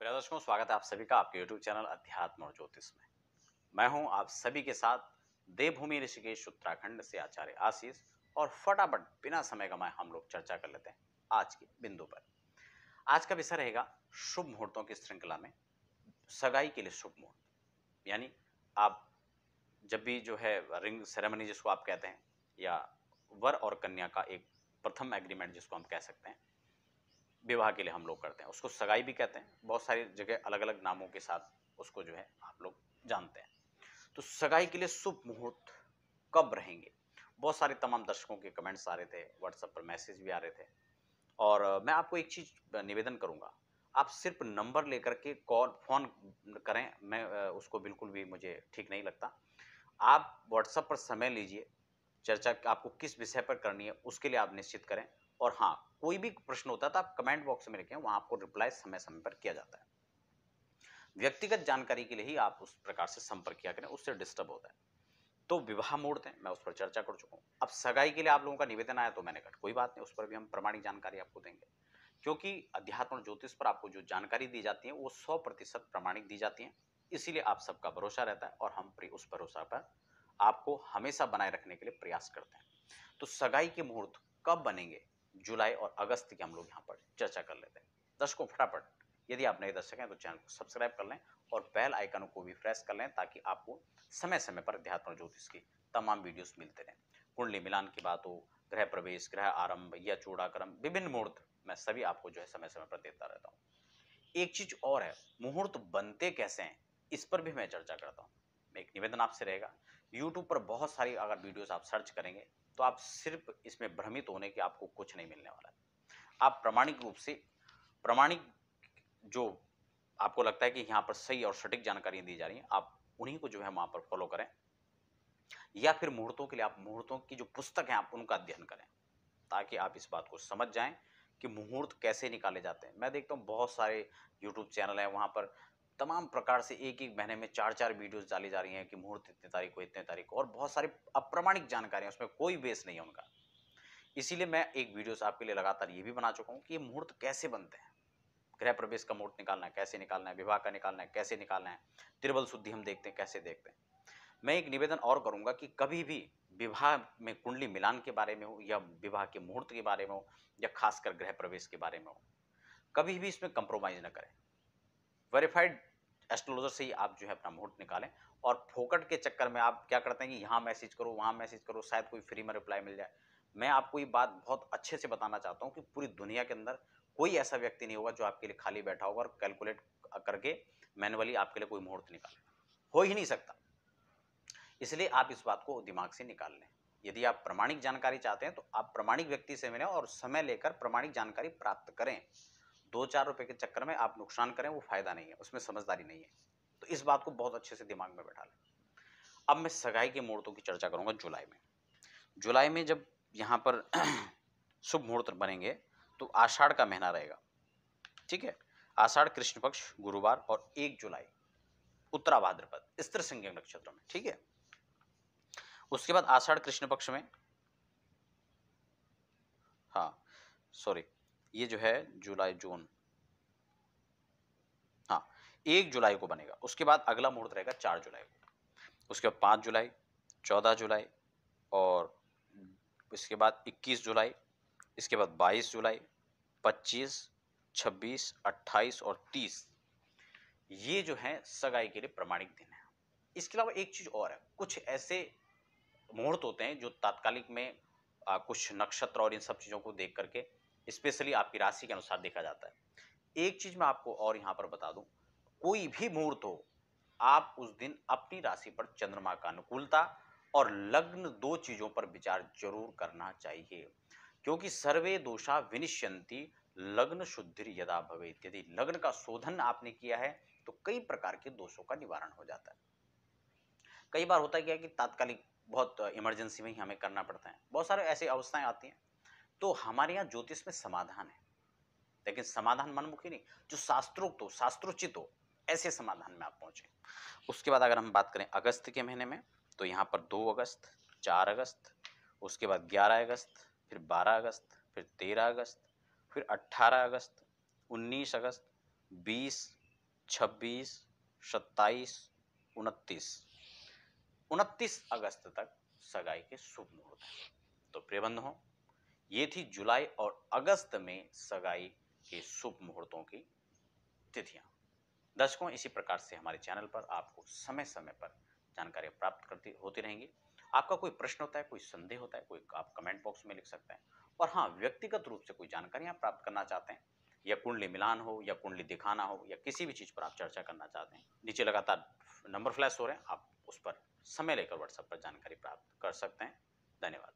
प्रिय दर्शकों, स्वागत है आप सभी का आपके YouTube चैनल अध्यात्म और ज्योतिष में। मैं हूं आप सभी के साथ देवभूमि ऋषिकेश उत्तराखंड से आचार्य आशीष। और फटाफट बिना समय गंवाए हम लोग चर्चा कर लेते हैं आज के बिंदु पर। आज का विषय रहेगा शुभ मुहूर्तों की श्रृंखला में सगाई के लिए शुभ मुहूर्त। यानी आप जब भी जो है रिंग सेरेमनी जिसको आप कहते हैं, या वर और कन्या का एक प्रथम एग्रीमेंट जिसको हम कह सकते हैं, विवाह के लिए हम लोग करते हैं, उसको सगाई भी कहते हैं। बहुत सारी जगह अलग अलग नामों के साथ उसको जो है आप लोग जानते हैं। तो सगाई के लिए शुभ मुहूर्त कब रहेंगे? बहुत सारे तमाम दर्शकों के कमेंट्स आ रहे थे, व्हाट्सएप पर मैसेज भी आ रहे थे। और मैं आपको एक चीज निवेदन करूंगा, आप सिर्फ नंबर लेकर के कॉल फोन करें, मैं उसको बिल्कुल भी मुझे ठीक नहीं लगता। आप व्हाट्सएप पर समय लीजिए, चर्चा आपको किस विषय पर करनी है उसके लिए आप निश्चित करें। और हाँ, कोई भी प्रश्न होता है तो आप कमेंट बॉक्स में लिखें, वहां आपको रिप्लाई समय समय पर किया जाता है। व्यक्तिगत जानकारी के लिए ही आप उस प्रकार से संपर्क किया करें, उससे डिस्टर्ब होता है। तो विवाह मुहूर्त है, मैं उस पर चर्चा कर चुका हूं। अब सगाई के लिए आप लोगों का निवेदन आया तो मैंने कहा कोई बात नहीं, उस पर भी हम प्रमाणिक जानकारी आपको देंगे। क्योंकि अध्यात्म और ज्योतिष पर आपको जो जानकारी दी जाती है वो 100% प्रमाणिक दी जाती है। इसीलिए आप सबका भरोसा रहता है और हम उस भरोसा पर आपको हमेशा बनाए रखने के लिए प्रयास करते हैं। तो सगाई के मुहूर्त कब बनेंगे, जुलाई और अगस्त की हम लोग यहाँ पर चर्चा कर लेते हैं। दर्शकों, फटाफट यदि आप नए दर्शक हैं तो चैनल को सब्सक्राइब कर लें और बेल आइकन को भी प्रेस कर लें, ताकि आपको समय समय पर अध्यात्म और ज्योतिष की तमाम वीडियोस मिलते रहें। कुंडली मिलान की बात हो, गृह प्रवेश, गृह आरंभ या चूड़ाक्रम, विभिन्न मुहूर्त मैं सभी आपको जो है समय समय पर देता रहता हूँ। एक चीज और है, मुहूर्त बनते कैसे हैं इस पर भी मैं चर्चा करता हूँ। एक निवेदन आपसे रहेगा, YouTube पर बहुत सारी अगर वीडियोस आप सर्च करेंगे तो आप सिर्फ इसमें भ्रमित होने की आपको कुछ नहीं मिलने वाला है। आप प्रामाणिक रूप से प्रामाणिक जो आपको लगता है कि यहाँ पर सही और सटीक जानकारी दी जा रही है, आप उन्हीं को जो है वहां पर फॉलो करें। या फिर मुहूर्तों के लिए आप मुहूर्तों की जो पुस्तक है आप उनका अध्ययन करें, ताकि आप इस बात को समझ जाएं कि मुहूर्त कैसे निकाले जाते हैं। मैं देखता हूँ बहुत सारे यूट्यूब चैनल हैं, वहां पर तमाम प्रकार से एक एक महीने में 4 4 वीडियोस डाली जा रही हैं कि मुहूर्त इतने तारीख को, इतने तारीख को, और बहुत सारी अप्रामाणिक जानकारी है, उसमें कोई बेस नहीं है उनका। इसीलिए मैं एक वीडियोस आपके लिए लगातार ये भी बना चुका हूँ कि ये मुहूर्त कैसे बनते हैं। गृह प्रवेश का मुहूर्त निकालना है कैसे निकालना है, विवाह का निकालना है कैसे निकालना है, त्रिबल शुद्धि हम देखते हैं कैसे देखते हैं। मैं एक निवेदन और करूंगा कि कभी भी विवाह में कुंडली मिलान के बारे में हो, या विवाह के मुहूर्त के बारे में हो, या खासकर गृह प्रवेश के बारे में हो, कभी भी इसमें कंप्रोमाइज ना करें। वेरीफाइड एस्ट्रोलॉजर से ही आप जो है अपना मुहूर्त निकालें। और फोकट के चक्कर में आप क्या करते हैं कि यहाँ मैसेज करो, वहां मैसेज करो, शायद कोई फ्री में रिप्लाई मिल जाए। मैं आपको ये बात बहुत अच्छे से बताना चाहता हूँ कि पूरी दुनिया के अंदर कोई ऐसा व्यक्ति नहीं होगा जो आपके लिए खाली बैठा होगा और कैलकुलेट करके मैनुअली आपके लिए कोई मुहूर्त निकाले। हो ही नहीं सकता। इसलिए आप इस बात को दिमाग से निकाल लें। यदि आप प्रामाणिक जानकारी चाहते हैं तो आप प्रामाणिक व्यक्ति से मिलें और समय लेकर प्रामाणिक जानकारी प्राप्त करें। 2 4 रुपए के चक्कर में आप नुकसान करें, वो फायदा नहीं है, उसमें समझदारी नहीं है। तो इस बात को बहुत अच्छे से दिमाग में बैठा लें। अब मैं सगाई के मुहूर्तों की चर्चा करूंगा जुलाई में। जुलाई में जब यहाँ पर शुभ मुहूर्त बनेंगे तो आषाढ़ का महीना रहेगा, ठीक है। आषाढ़ कृष्ण पक्ष गुरुवार और 1 जुलाई उत्तरा भाद्रपद स्त्री संज्ञक नक्षत्र में, ठीक है। उसके बाद आषाढ़ कृष्ण पक्ष में, हाँ सॉरी, ये जो है जुलाई जून, हाँ 1 जुलाई को बनेगा। उसके बाद अगला मुहूर्त रहेगा 4 जुलाई को, उसके बाद 5 जुलाई, 14 जुलाई, और इसके बाद 21 जुलाई, इसके बाद 22 जुलाई, 25, 26, 28 और 30, ये जो है सगाई के लिए प्रमाणिक दिन है। इसके अलावा एक चीज और है, कुछ ऐसे मुहूर्त होते हैं जो तात्कालिक में कुछ नक्षत्र और इन सब चीजों को देख करके स्पेशली आपकी राशि के अनुसार देखा जाता है। एक चीज मैं आपको और यहाँ पर बता दूं, कोई भी मुहूर्त हो, आप उस दिन अपनी राशि पर चंद्रमा का अनुकूलता और लग्न, 2 चीजों पर विचार जरूर करना चाहिए। क्योंकि सर्वे दोषा विनिश्यन्ति लग्न शुद्धिर यदा भवेत्। यदि लग्न का शोधन आपने किया है तो कई प्रकार के दोषों का निवारण हो जाता है। कई बार होता है क्या कि तात्कालिक बहुत इमरजेंसी में ही हमें करना पड़ता है, बहुत सारे ऐसी अवस्थाएं आती हैं। तो हमारे यहाँ ज्योतिष में समाधान है, लेकिन समाधान मनमुखी नहीं, जो शास्त्रोक्त हो, शास्त्रोचित हो, ऐसे समाधान में आप पहुंचे। उसके बाद अगर हम बात करें अगस्त के महीने में, तो यहाँ पर 2 अगस्त, 4 अगस्त, उसके बाद 11 अगस्त, फिर 12 अगस्त, फिर 13 अगस्त, फिर 18 अगस्त, 19 अगस्त, 20, 26, 27, 29 अगस्त तक सगाई के शुभ मुहूर्त हैं। तो प्रिय बंधुओं, ये थी जुलाई और अगस्त में सगाई के शुभ मुहूर्तों की तिथियां। दर्शकों, इसी प्रकार से हमारे चैनल पर आपको समय समय पर जानकारी प्राप्त करती होती रहेंगी। आपका कोई प्रश्न होता है, कोई संदेह होता है, कोई आप कमेंट बॉक्स में लिख सकते हैं। और हाँ, व्यक्तिगत रूप से कोई जानकारी आप प्राप्त करना चाहते हैं, या कुंडली मिलान हो, या कुंडली दिखाना हो, या किसी भी चीज पर आप चर्चा करना चाहते हैं, नीचे लगातार नंबर फ्लैश हो रहे हैं, आप उस पर समय लेकर व्हाट्सएप पर जानकारी प्राप्त कर सकते हैं। धन्यवाद।